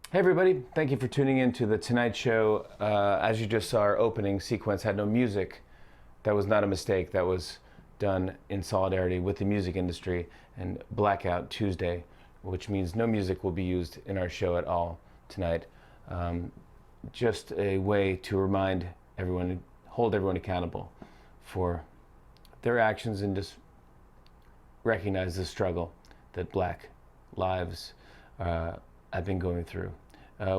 Hey everybody, thank you for tuning in to The Tonight Show. As you just saw, our opening sequence had no music. That was not a mistake. That was done in solidarity with the music industry and Blackout Tuesday, which means no music will be used in our show at all tonight. Um, just a way to remind everyone, hold everyone accountable for their actions and just recognize the struggle that black lives have been going through.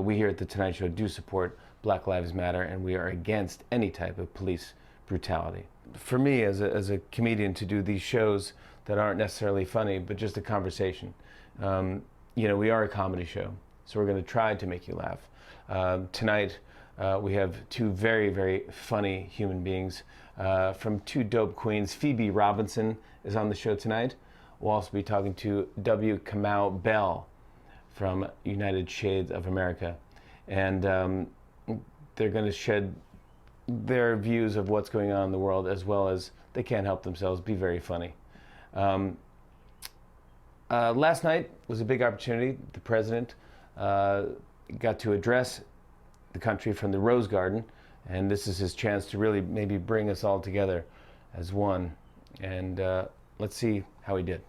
We here at The Tonight Show do support Black Lives Matter, and we are against any type of police brutality. For me, as a comedian, to do these shows that aren't necessarily funny, but just a conversation, we are a comedy show, so we're going to try to make you laugh. Tonight, we have two very, very funny human beings from two dope queens. Phoebe Robinson is on the show tonight. We'll also be talking to W. Kamau Bell from United Shades of America. And they're going to shed their views of what's going on in the world, as well as they can't help themselves, be very funny. Last night was a big opportunity. The president got to address the country from the Rose Garden, and this is his chance to really maybe bring us all together as one. And let's see how he did.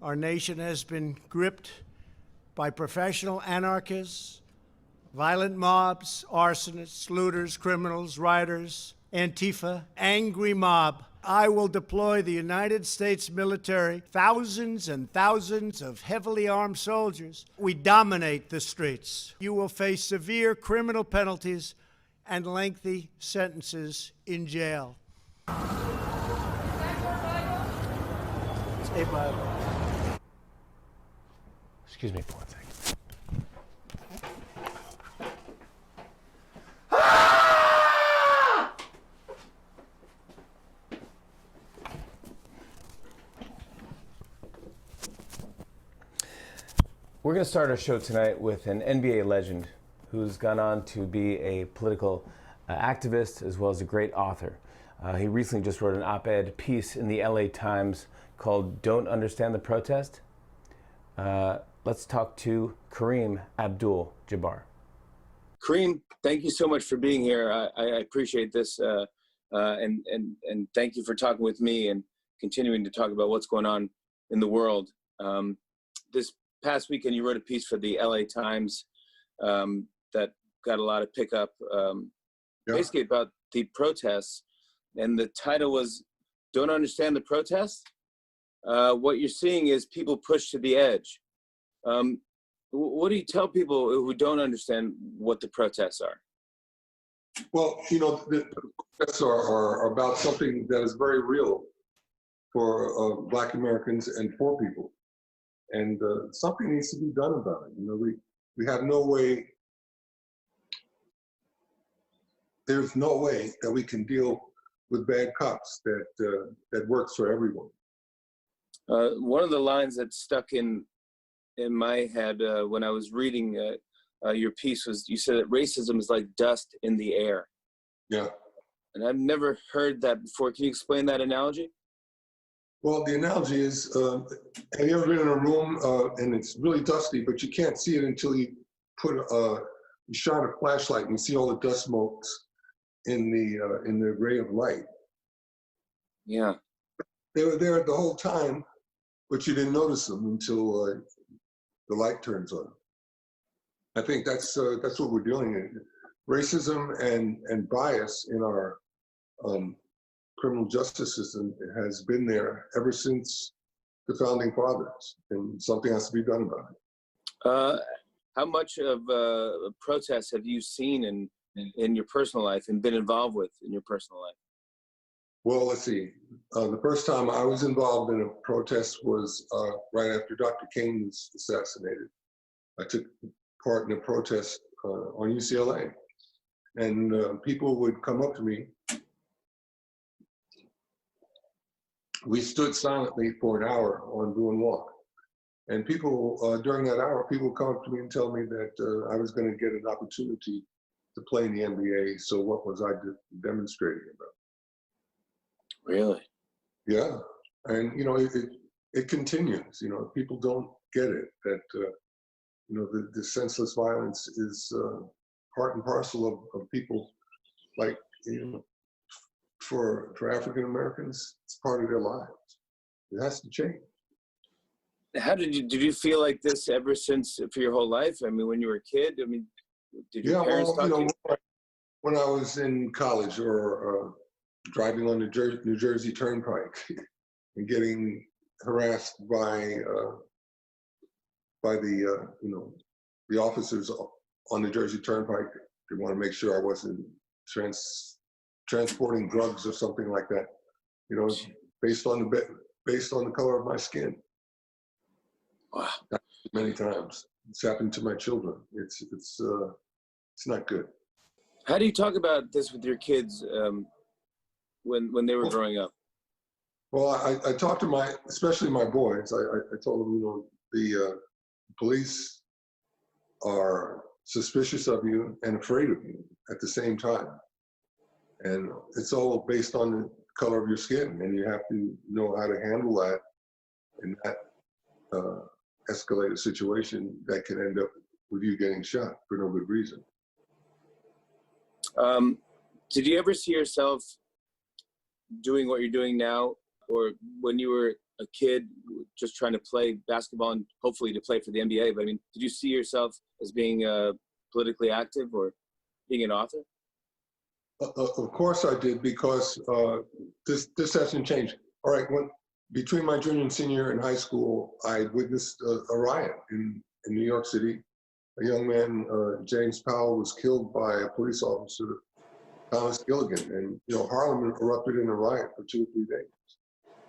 Our nation has been gripped by professional anarchists, violent mobs, arsonists, looters, criminals, rioters, Antifa, angry mob. I will deploy the United States military, thousands and thousands of heavily armed soldiers. We dominate the streets. You will face severe criminal penalties and lengthy sentences in jail. Hey, bud. Excuse me for 1 second. We're going to start our show tonight with an NBA legend who's gone on to be a political activist as well as a great author. He recently just wrote an op-ed piece in the LA Times called Don't Understand the Protest. Let's talk to Kareem Abdul-Jabbar. Kareem, thank you so much for being here. I appreciate this, and thank you for talking with me and continuing to talk about what's going on in the world. This past weekend, you wrote a piece for the LA Times that got a lot of pickup, basically about the protests, and the title was "Don't Understand the Protest." What you're seeing is people pushed to the edge. What do you tell people who don't understand what the protests are? Well, the protests are about something that is very real for Black Americans and poor people. And something needs to be done about it. We have no way, there's no way that we can deal with bad cops that works for everyone. One of the lines that stuck in my head when I was reading your piece was, you said that racism is like dust in the air. Yeah. And I've never heard that before. Can you explain that analogy? Well, the analogy is, have you ever been in a room and it's really dusty, but you can't see it until you you shine a flashlight and you see all the dust motes in the ray of light. Yeah. They were there the whole time, but you didn't notice them until the light turns on. I think that's what we're dealing with. Racism and bias in our criminal justice system has been there ever since the founding fathers, and something has to be done about it. How much of protests have you seen in your personal life and been involved with in your personal life? Well, let's see. The first time I was involved in a protest was right after Dr. King was assassinated. I took part in a protest on UCLA, and people would come up to me. We stood silently for an hour on Bruin Walk. And people, during that hour, people would come up to me and tell me that I was going to get an opportunity to play in the NBA. So what was I demonstrating about? Really? Yeah. And, it continues. People don't get it, that the senseless violence is part and parcel of people. Like, for African Americans, it's part of their lives. It has to change. How did you feel like this ever since for your whole life? I mean, when you were a kid, I mean, did your parents talk to you? When I was in college or driving on the New Jersey Turnpike and getting harassed by the officers on the Jersey Turnpike, they want to make sure I wasn't transporting drugs or something like that. Based on the color of my skin. Wow. Many times it's happened to my children. It's not good. How do you talk about this with your kids when they were growing up? Well, I talked to especially my boys. I told them, the police are suspicious of you and afraid of you at the same time. And it's all based on the color of your skin, and you have to know how to handle that and not escalate a situation that can end up with you getting shot for no good reason. Did you ever see yourself doing what you're doing now, or when you were a kid just trying to play basketball and hopefully to play for the NBA? But I mean, did you see yourself as being politically active or being an author? Of course I did, because this hasn't changed. All right, between my junior and senior year in high school, I witnessed a riot in New York City. A young man, James Powell, was killed by a police officer, Thomas Gilligan, and Harlem erupted in a riot for 2 or 3 days.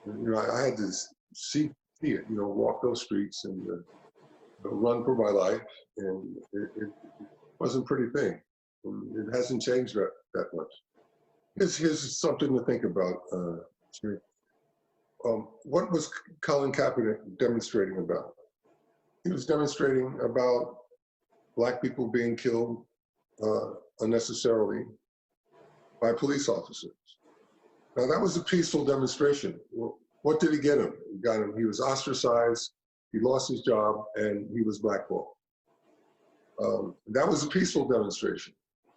And, I had to see it, walk those streets and run for my life, and it wasn't a pretty thing. And it hasn't changed that much. Here's something to think about. What was Colin Kaepernick demonstrating about? He was demonstrating about Black people being killed unnecessarily by police officers. Now, that was a peaceful demonstration. Well, what did he get him? He was ostracized, he lost his job, and he was blackballed. That was a peaceful demonstration.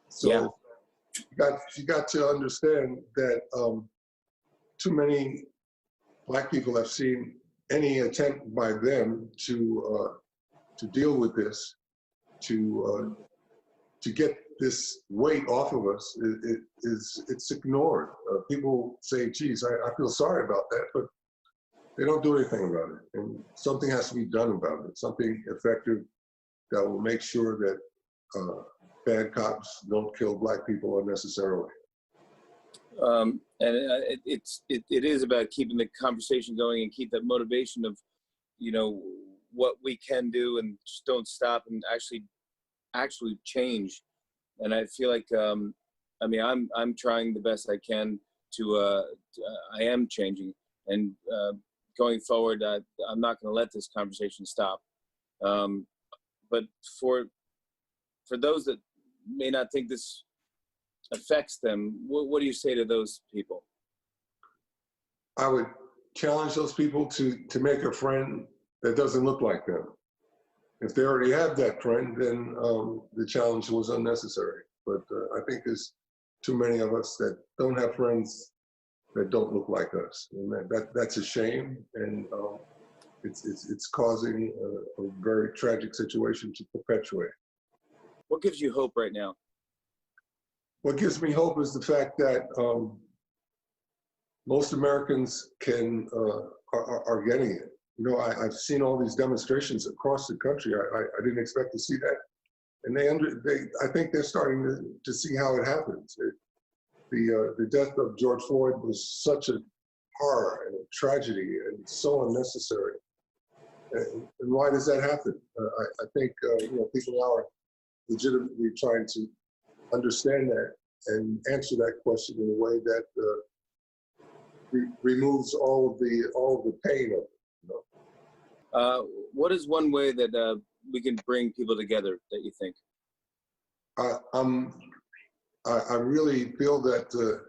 So yeah. you got to understand that too many Black people have seen any attempt by them to deal with this, to get this weight off of us, it's ignored. People say, geez, I feel sorry about that, but they don't do anything about it. And something has to be done about it, something effective that will make sure that bad cops don't kill Black people unnecessarily. And it is about keeping the conversation going and keep that motivation of, what we can do, and just don't stop and actually change. And I feel like, I'm trying the best I can to I am changing, and going forward, I'm not going to let this conversation stop. But for those that may not think this affects them, what do you say to those people? I would challenge those people to make a friend that doesn't look like them. If they already have that friend, then the challenge was unnecessary. But I think there's too many of us that don't have friends that don't look like us, and that's a shame. And it's causing a very tragic situation to perpetuate. What gives you hope right now? What gives me hope is the fact that most Americans are getting it. I've seen all these demonstrations across the country. I didn't expect to see that, and I think they're starting to see how it happens. The death of George Floyd was such a horror and a tragedy, and so unnecessary. And why does that happen? I think people now are legitimately trying to understand that and answer that question in a way that removes all of the pain of it. What is one way that we can bring people together that you think? I really feel that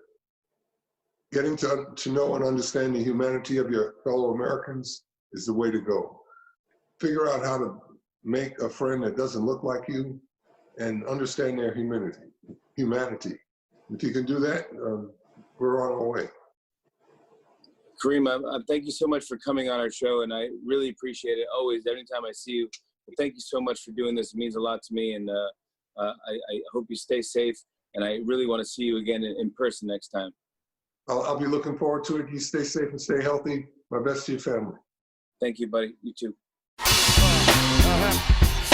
getting to know and understand the humanity of your fellow Americans is the way to go. Figure out how to make a friend that doesn't look like you, and understand their humanity. If you can do that, we're on our way. Kareem, thank you so much for coming on our show, and I really appreciate it always, anytime I see you. But thank you so much for doing this. It means a lot to me, and I hope you stay safe, and I really want to see you again in person next time. I'll be looking forward to it. You stay safe and stay healthy. My best to your family. Thank you, buddy. You too.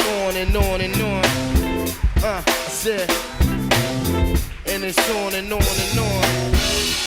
On and on and on. I said, and it's on and on and on.